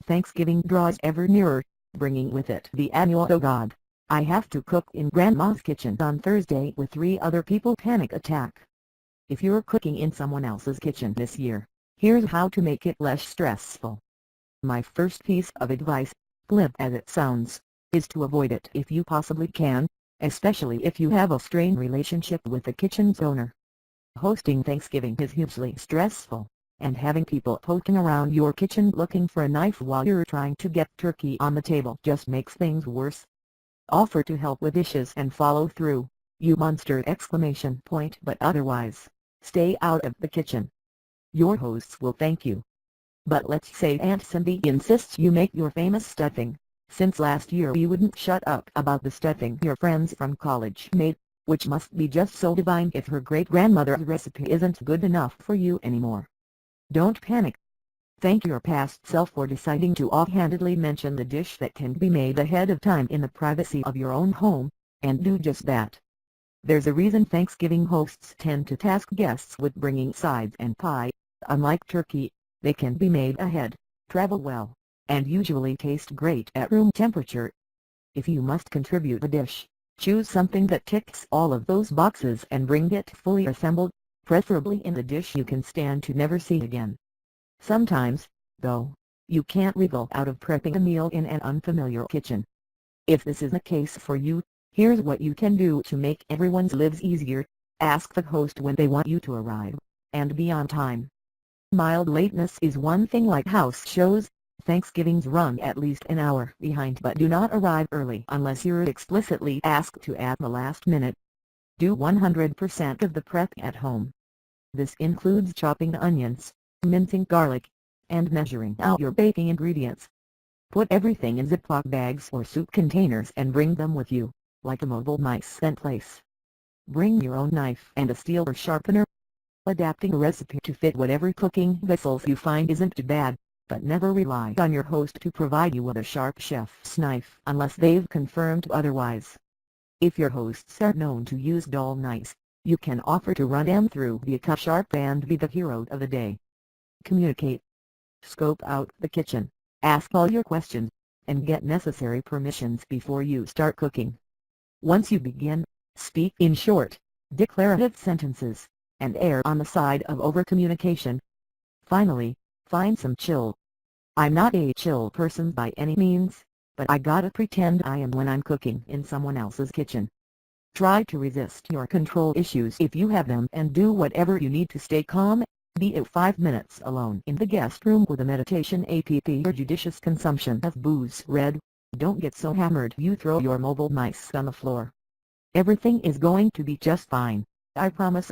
Thanksgiving draws ever nearer, bringing with it the annual "Oh God, I have to cook in Grandma's kitchen on Thursday with 3 other people" panic attack. If you're cooking in someone else's kitchen this year, here's how to make it less stressful. My first piece of advice, glib as it sounds, is to avoid it if you possibly can, especially if you have a strained relationship with the kitchen's owner. Hosting Thanksgiving is hugely stressful, and having people poking around your kitchen looking for a knife while you're trying to get turkey on the table just makes things worse. Offer to help with dishes and follow through, you monster! But otherwise, stay out of the kitchen. Your hosts will thank you. But let's say Aunt Cindy insists you make your famous stuffing, since last year you wouldn't shut up about the stuffing your friends from college made, which must be just so divine if her great-grandmother's recipe isn't good enough for you anymore. Don't panic. Thank your past self for deciding to offhandedly mention the dish that can be made ahead of time in the privacy of your own home, and do just that. There's a reason Thanksgiving hosts tend to task guests with bringing sides and pie. Unlike turkey, they can be made ahead, travel well, and usually taste great at room temperature. If you must contribute a dish, choose something that ticks all of those boxes and bring it fully assembled, preferably in a dish you can stand to never see again. Sometimes, though, you can't wriggle out of prepping a meal in an unfamiliar kitchen. If this is the case for you, here's what you can do to make everyone's lives easier. Ask the host when they want you to arrive, and be on time. Mild lateness is one thing. Like house shows, Thanksgivings run at least an hour behind, but do not arrive early unless you're explicitly asked to at the last minute. Do 100% of the prep at home. This includes chopping onions, mincing garlic, and measuring out your baking ingredients. Put everything in Ziploc bags or soup containers and bring them with you, like a mobile mice and place. Bring your own knife and a steel or sharpener. Adapting a recipe to fit whatever cooking vessels you find isn't too bad, but never rely on your host to provide you with a sharp chef's knife unless they've confirmed otherwise. If your hosts are known to use dull knives, you can offer to run them through the cut sharp and be the hero of the day. Communicate. Scope out the kitchen, ask all your questions, and get necessary permissions before you start cooking. Once you begin, speak in short, declarative sentences, and err on the side of over-communication. Finally, find some chill. I'm not a chill person by any means, but I gotta pretend I am when I'm cooking in someone else's kitchen. Try to resist your control issues if you have them and do whatever you need to stay calm, be it 5 minutes alone in the guest room with a meditation app or judicious consumption of booze. Don't get so hammered you throw your mobile mice on the floor. Everything is going to be just fine, I promise.